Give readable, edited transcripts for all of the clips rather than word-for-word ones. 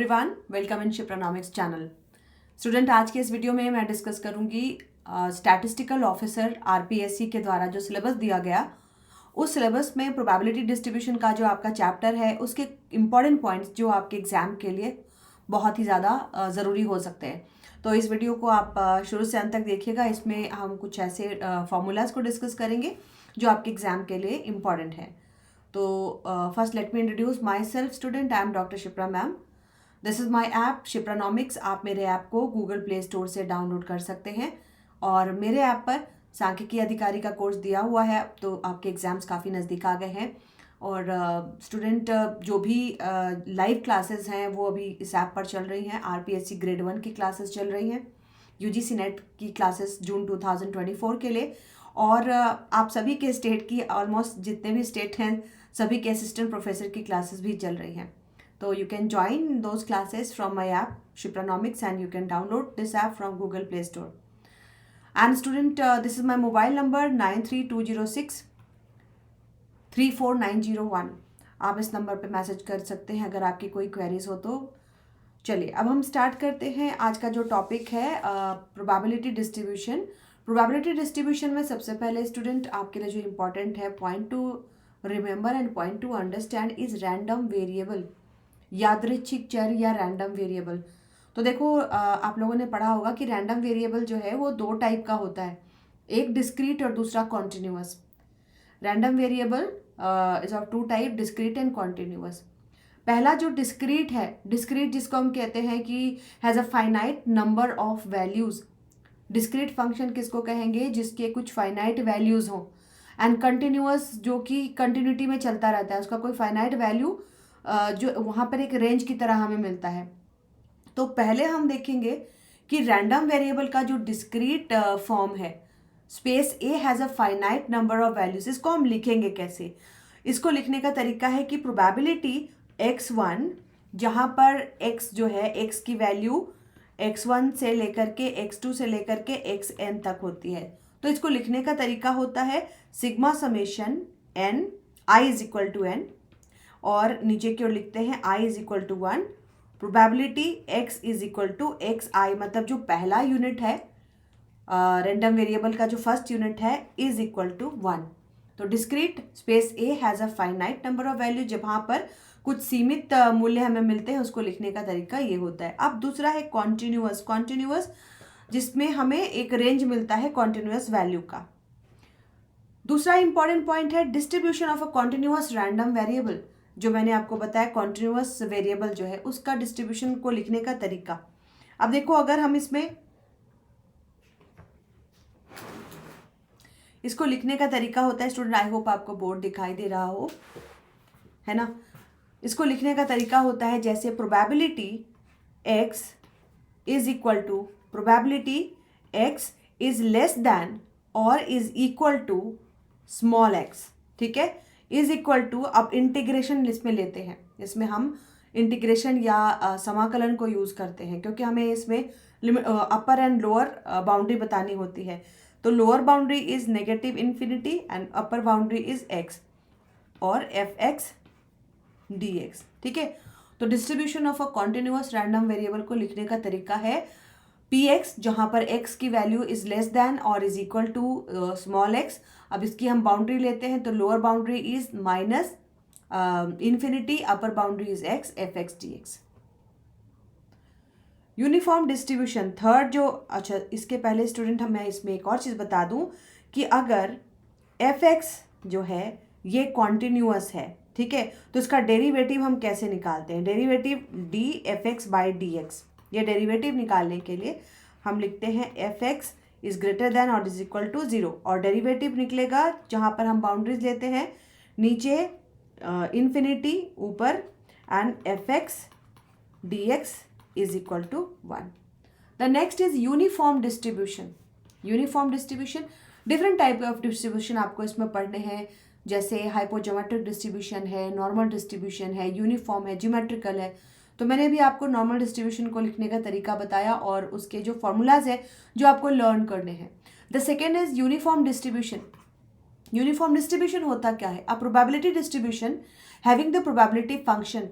Everyone, welcome in Shipra mums channel. Student, आज के इस वीडियो में मैं डिस्कस करूंगी स्टैटिस्टिकल ऑफिसर आरपीएससी के द्वारा जो सिलेबस दिया गया, उस सिलेबस में प्रोबेबिलिटी डिस्ट्रीब्यूशन का जो आपका चैप्टर है उसके इम्पॉर्टेंट पॉइंट्स जो आपके एग्जाम के लिए बहुत ही ज़्यादा ज़रूरी हो सकते हैं। तो इस वीडियो को आप शुरू से अंत तक देखिएगा। इसमें हम कुछ ऐसे फार्मूलाज को डिस्कस करेंगे जो आपके एग्जाम के लिए इम्पॉर्टेंट है। तो first let me introduce myself student. I am doctor Shipra ma'am. This is my app Shipranomics. आप मेरे ऐप को गूगल प्ले स्टोर से डाउनलोड कर सकते हैं और मेरे ऐप पर सांख्यिकी अधिकारी का कोर्स दिया हुआ है। तो आपके एग्ज़ाम्स काफ़ी नज़दीक आ गए हैं और स्टूडेंट जो भी लाइव क्लासेस हैं वो अभी इस ऐप पर चल रही हैं। आरपीएससी ग्रेड 1 की क्लासेस चल रही हैं, यूजीसी नेट की क्लासेस जून 2024 के लिए, और आप सभी के स्टेट की ऑलमोस्ट जितने भी स्टेट हैं सभी के असिस्टेंट प्रोफेसर की क्लासेस भी चल रही हैं। So you can join those classes from my app Shipranomics, and you can download this app from Google Play Store. And student, this is my mobile number 9320634901. आप इस नंबर पे message कर सकते हैं अगर आपकी कोई क्वेरीज हो तो। चलिए अब हम स्टार्ट करते हैं। आज का जो टॉपिक है प्रोबेबिलिटी डिस्ट्रीब्यूशन। प्रोबेबिलिटी डिस्ट्रीब्यूशन में सबसे पहले स्टूडेंट आपके लिए जो इम्पोर्टेंट है point two remember and point two understand is random variable, यादृच्छिक चर या रैंडम वेरिएबल। तो देखो आप लोगों ने पढ़ा होगा कि रैंडम वेरिएबल जो है वो दो टाइप का होता है, एक डिस्क्रीट और दूसरा continuous. Random variable is of two type, discrete and continuous. पहला जो डिस्क्रीट है, डिस्क्रीट जिसको हम कहते हैं कि has a finite number of values. Discrete function किसको कहेंगे? जिसके कुछ फाइनाइट वैल्यूज़ हों। एंड कंटिन्यूअस जो कि कंटिन्यूटी में चलता रहता है, उसका कोई फाइनाइट वैल्यू जो वहाँ पर एक रेंज की तरह हमें मिलता है। तो पहले हम देखेंगे कि रैंडम वेरिएबल का जो डिस्क्रीट फॉर्म है, space a has a finite number of values, इसको हम लिखेंगे कैसे? इसको लिखने का तरीका है कि प्रोबेबिलिटी x1, जहाँ पर x जो है x की वैल्यू x1 से लेकर के x2 से लेकर के xn तक होती है। तो इसको लिखने का तरीका होता है sigma summation n i is equal to n, और नीचे की ओर लिखते हैं i is equal to 1, probability x is equal to x i, मतलब जो पहला यूनिट है रैंडम वेरिएबल का जो फर्स्ट यूनिट है इज इक्वल टू 1। तो discrete space a has a finite number of value, जहाँ पर कुछ सीमित मूल्य हमें मिलते हैं, उसको लिखने का तरीका ये होता है। अब दूसरा है कॉन्टिन्यूअस। कॉन्टिन्यूअस जिसमें हमें एक रेंज मिलता है कॉन्टिन्यूअस वैल्यू का। दूसरा इंपॉर्टेंट पॉइंट है distribution of a continuous random variable. जो मैंने आपको बताया कॉन्टिन्यूअस वेरिएबल जो है उसका डिस्ट्रीब्यूशन को लिखने का तरीका। अब देखो अगर हम इसको लिखने का तरीका होता है स्टूडेंट, आई होप आपको बोर्ड दिखाई दे रहा हो, है ना। इसको लिखने का तरीका होता है जैसे probability x is equal to, probability x is less than और is equal to small x, ठीक है, इज इक्वल टू। अब इंटीग्रेशन इसमें लेते हैं, इसमें हम इंटीग्रेशन या समाकलन को यूज़ करते हैं क्योंकि हमें इसमें अपर एंड लोअर बाउंड्री बतानी होती है। तो lower boundary is negative infinity and upper boundary is x और fx dx, ठीक है। तो distribution of a continuous random variable को लिखने का तरीका है px, जहाँ पर x की वैल्यू इज लेस देन और is equal to small x। अब इसकी हम बाउंड्री लेते हैं तो lower boundary is minus infinity, upper boundary is x fx dx। Uniform distribution third जो, अच्छा इसके पहले स्टूडेंट मैं इसमें एक और चीज़ बता दूं कि अगर fx जो है ये कॉन्टिन्यूअस है, ठीक है, तो इसका डेरिवेटिव हम कैसे निकालते हैं? Derivative dfx by dx। ये डेरिवेटिव निकालने के लिए हम लिखते हैं fx इज ग्रेटर देन और इज इक्वल टू 0, और डेरिवेटिव निकलेगा जहाँ पर हम बाउंड्रीज लेते हैं नीचे इन्फिनिटी, ऊपर and fx dx is equal to 1। The next is uniform distribution. Uniform distribution, different type of distribution आपको इसमें पढ़ने हैं, जैसे हाइपोज्योमेट्रिक डिस्ट्रीब्यूशन है, नॉर्मल डिस्ट्रीब्यूशन है, यूनिफॉर्म है, ज्योमेट्रिकल है। तो मैंने भी आपको नॉर्मल डिस्ट्रीब्यूशन को लिखने का तरीका बताया और उसके जो फॉर्मूलाज है जो आपको लर्न करने हैं। The second is uniform distribution. Uniform distribution होता क्या है? A probability distribution having the probability function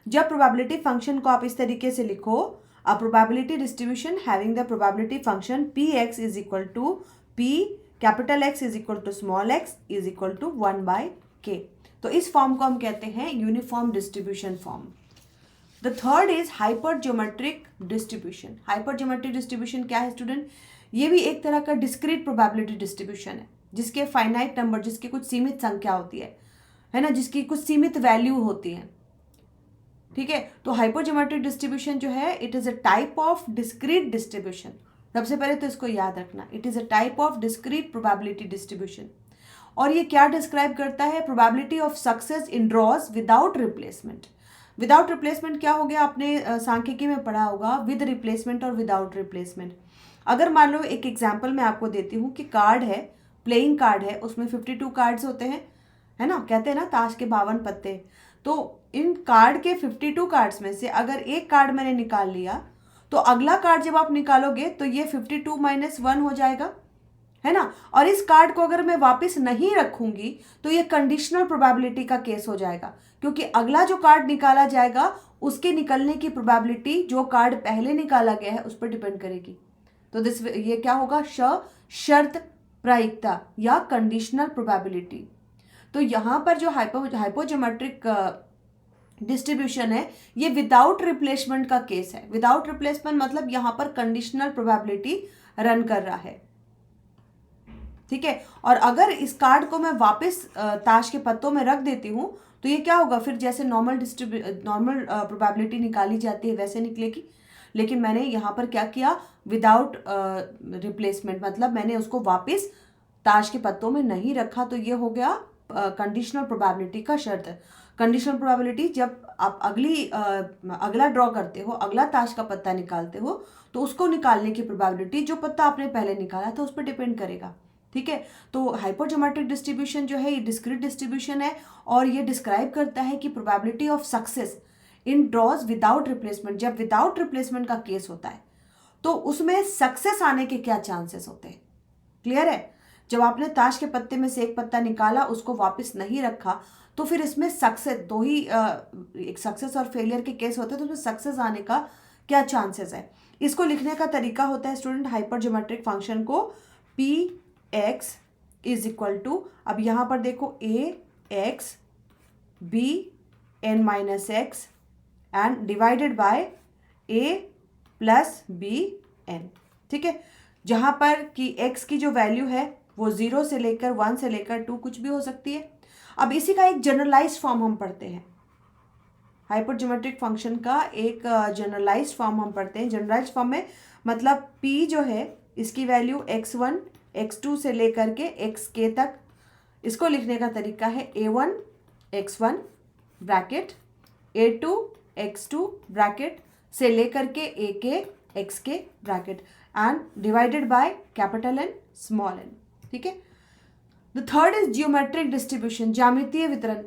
जब प्रोबेबिलिटी फंक्शन को आप इस तरीके से लिखो, a probability distribution having the probability function P x is equal to P capital x is equal to small X is equal to 1/k। तो इस form को हम कहते हैं uniform distribution form. The third is hyper geometric distribution. Hyper geometric distribution क्या है student? ये भी एक तरह का डिस्क्रीट प्रोबेबिलिटी डिस्ट्रीब्यूशन है, जिसके फाइनाइट नंबर, जिसकी कुछ सीमित संख्या होती है ना, जिसकी कुछ सीमित वैल्यू होती है। ठीक है, तो हाइपर ज्योमेट्रिक डिस्ट्रीब्यूशन जो है, it is a type of discrete distribution. सबसे पहले तो इसको याद रखना, it is a type of discrete probability distribution. और ये क्या डिस्क्राइब करता है? Probability of success in draws without replacement. Without replacement क्या हो गया? आपने सांख्यिकी में पढ़ा होगा, विद रिप्लेसमेंट और विदाउट रिप्लेसमेंट। अगर मान लो एक एग्जाम्पल मैं आपको देती हूँ कि कार्ड है, प्लेइंग कार्ड है, उसमें 52 कार्ड्स होते हैं, है ना, कहते हैं ना ताश के 52 पत्ते। तो इन कार्ड के 52 कार्ड्स में से अगर एक कार्ड मैंने निकाल लिया, तो अगला कार्ड जब आप निकालोगे तो ये 52 - 1 हो जाएगा, है ना। और इस कार्ड को अगर मैं वापस नहीं रखूंगी तो ये कंडीशनल प्रोबेबिलिटी का केस हो जाएगा, क्योंकि अगला जो कार्ड निकाला जाएगा उसके निकलने की प्रोबेबिलिटी जो कार्ड पहले निकाला गया है उस पर डिपेंड करेगी। तो ये क्या होगा? शर्त प्रायिकता या कंडीशनल प्रोबेबिलिटी। तो यहाँ पर जो हाइपोज्योमेट्रिक डिस्ट्रीब्यूशन है, ये विदाउट रिप्लेसमेंट का केस है। विदाउट रिप्लेसमेंट मतलब यहाँ पर कंडीशनल प्रोबेबिलिटी रन कर रहा है। ठीक है, और अगर इस कार्ड को मैं वापस ताश के पत्तों में रख देती हूँ तो ये क्या होगा? फिर जैसे नॉर्मल प्रोबेबिलिटी निकाली जाती है वैसे निकलेगी। लेकिन मैंने यहाँ पर क्या किया? विदाउट रिप्लेसमेंट, मतलब मैंने उसको वापस ताश के पत्तों में नहीं रखा, तो ये हो गया कंडीशनल प्रोबेबिलिटी का शर्त। कंडीशनल प्रोबेबिलिटी जब आप अगला ड्रॉ करते हो, अगला ताश का पत्ता निकालते हो, तो उसको निकालने की प्रोबेबिलिटी जो पत्ता आपने पहले निकाला था उस पर डिपेंड करेगा। ठीक है, तो हाइपरज्योमेट्रिक डिस्ट्रीब्यूशन जो है ये डिस्क्रीट डिस्ट्रीब्यूशन है, और ये डिस्क्राइब करता है कि probability of success in draws without replacement. जब विदाउट रिप्लेसमेंट का केस होता है तो उसमें सक्सेस आने के क्या चांसेस होते हैं? क्लियर है? जब आपने ताश के पत्ते में से एक पत्ता निकाला, उसको वापस नहीं रखा, तो फिर इसमें सक्सेस दो ही एक सक्सेस और फेलियर के केस होते हैं, तो उसमें सक्सेस आने का क्या चांसेस है? इसको लिखने का तरीका होता है स्टूडेंट, हाइपरज्योमेट्रिक फंक्शन को p x is equal to, अब यहाँ पर देखो a x b n minus x and divided by a plus b n. ठीक है, जहाँ पर कि x की जो वैल्यू है वो 0 से लेकर 1 से लेकर 2 कुछ भी हो सकती है। अब इसी का एक जनरलाइज्ड फॉर्म हम पढ़ते हैं, हाइपरज्योमेट्रिक फंक्शन का एक जनरलाइज्ड फॉर्म हम पढ़ते हैं। जनरलाइज्ड फॉर्म में मतलब p जो है इसकी वैल्यू x1 x2 से लेकर के xk तक। इसको लिखने का तरीका है a1 x1 bracket a2 x2 bracket से लेकर के ak xk bracket and divided by capital N small n। ठीक है, the third is geometric distribution, ज्यामितीय वितरण।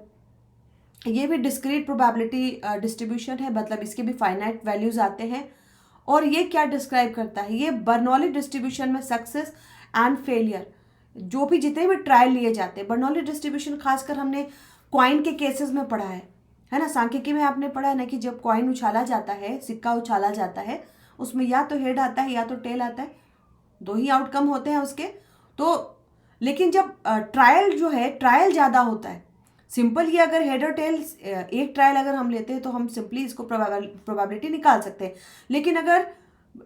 ये भी डिस्क्रीट प्रोबेबिलिटी डिस्ट्रीब्यूशन है, मतलब इसके भी फाइनाइट वैल्यूज आते हैं। और ये क्या डिस्क्राइब करता है? ये बर्नौली डिस्ट्रीब्यूशन में सक्सेस एंड फेलियर, जो भी जितने भी ट्रायल लिए जाते हैं, बर्नौली डिस्ट्रीब्यूशन खासकर हमने कॉइन के केसेस में पढ़ा है ना। सांख्यिकी में आपने पढ़ा है ना कि जब कॉइन उछाला जाता है, सिक्का उछाला जाता है, उसमें या तो हेड आता है या तो टेल आता है, दो ही आउटकम होते हैं उसके। तो लेकिन जब ट्रायल जो है, ट्रायल ज़्यादा होता है, सिंपल ही अगर हेड और टेल एक ट्रायल अगर हम लेते हैं तो हम सिंपली इसको प्रोबेबिलिटी निकाल सकते हैं। लेकिन अगर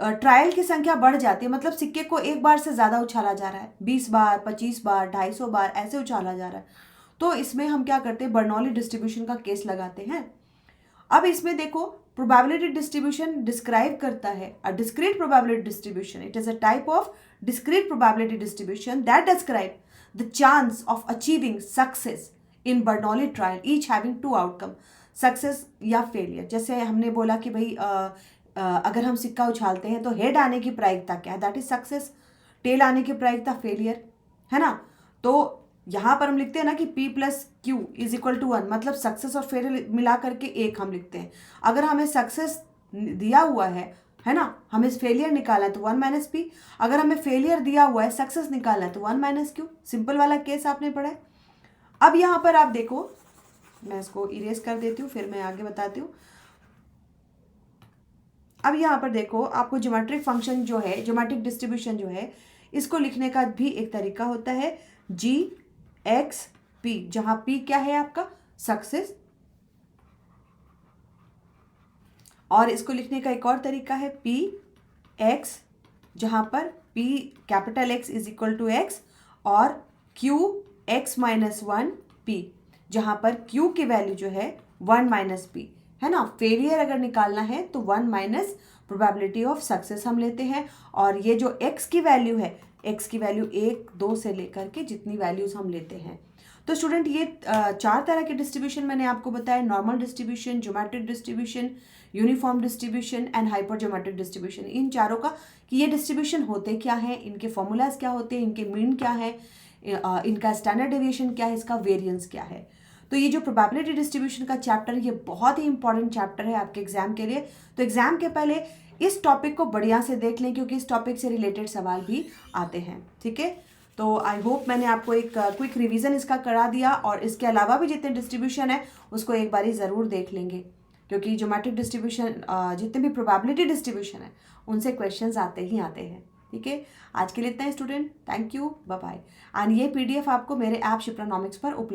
ट्रायल की संख्या बढ़ जाती है, मतलब सिक्के को एक बार से ज़्यादा उछाला जा रहा है, 20 बार 25 बार 250 बार ऐसे उछाला जा रहा है, तो इसमें हम क्या करते हैं? बर्नौली डिस्ट्रीब्यूशन का केस लगाते हैं। अब इसमें देखो, प्रोबेबिलिटी डिस्ट्रीब्यूशन डिस्क्राइब करता है a discrete probability distribution. It is a type of discrete probability distribution that describe the chance of achieving success in Bernoulli trial, each having two outcome, success या failure। जैसे हमने बोला कि भाई अगर हम सिक्का उछालते हैं तो हेड आने की प्रायिकता क्या है? That is success. टेल आने की प्रायिकता फेलियर, है ना। तो यहाँ पर हम लिखते हैं ना कि p + q is equal to 1, मतलब सक्सेस और फेलियर मिला करके एक हम लिखते हैं। अगर हमें सक्सेस दिया हुआ है ना, हमें फेलियर निकालना है तो 1 - p। अगर हमें फेलियर दिया हुआ है, सक्सेस निकालना है तो 1 - q। सिंपल वाला केस आपने पढ़ा है। अब यहाँ पर आप देखो, मैं इसको इरेज कर देती हूँ, फिर मैं आगे बताती हूँ। अब यहाँ पर देखो, आपको ज्योमेट्रिक फंक्शन जो है, ज्योमेट्रिक डिस्ट्रीब्यूशन जो है, इसको लिखने का भी एक तरीका होता है जी एक्स पी, जहां पी क्या है आपका सक्सेस, और इसको लिखने का एक और तरीका है पी एक्स, जहां पर p capital x is equal to x, और q x minus one p, जहां पर क्यू की वैल्यू जो है 1 माइनस पी है ना। फेलियर अगर निकालना है तो 1 माइनस प्रोबेबिलिटी ऑफ सक्सेस हम लेते हैं, और ये जो एक्स की वैल्यू है, एक्स की वैल्यू 1 2 से लेकर के जितनी वैल्यूज हम लेते हैं। तो स्टूडेंट ये 4 तरह के डिस्ट्रीब्यूशन मैंने आपको बताया, normal distribution, geometric distribution, uniform distribution and hyper geometric distribution. इन चारों का कि ये डिस्ट्रीब्यूशन होते क्या हैं, इनके फॉर्मूलाज क्या होते हैं, इनके मीन क्या है, इनका स्टैंडर्ड डेविएशन क्या है, इसका वेरिएंस क्या है। तो ये जो प्रोबेबिलिटी डिस्ट्रीब्यूशन का चैप्टर, ये बहुत ही इंपॉर्टेंट चैप्टर है आपके एग्जाम के लिए। तो एग्जाम के पहले इस टॉपिक को बढ़िया से देख लें, क्योंकि इस टॉपिक से रिलेटेड सवाल भी आते हैं, ठीक है। तो आई होप मैंने आपको एक क्विक रिवीजन इसका करा दिया, और इसके अलावा भी जितने डिस्ट्रीब्यूशन है उसको एक बारी ज़रूर देख लेंगे, क्योंकि ज्योमेट्रिक डिस्ट्रीब्यूशन, जितने भी प्रोबेबिलिटी डिस्ट्रीब्यूशन है उनसे क्वेश्चंस आते ही आते हैं, ठीक है। आज के लिए इतना ही student, thank you, bye bye. And ये PDF आपको मेरे ऐप शिप्रानॉमिक्स पर उपलब्ध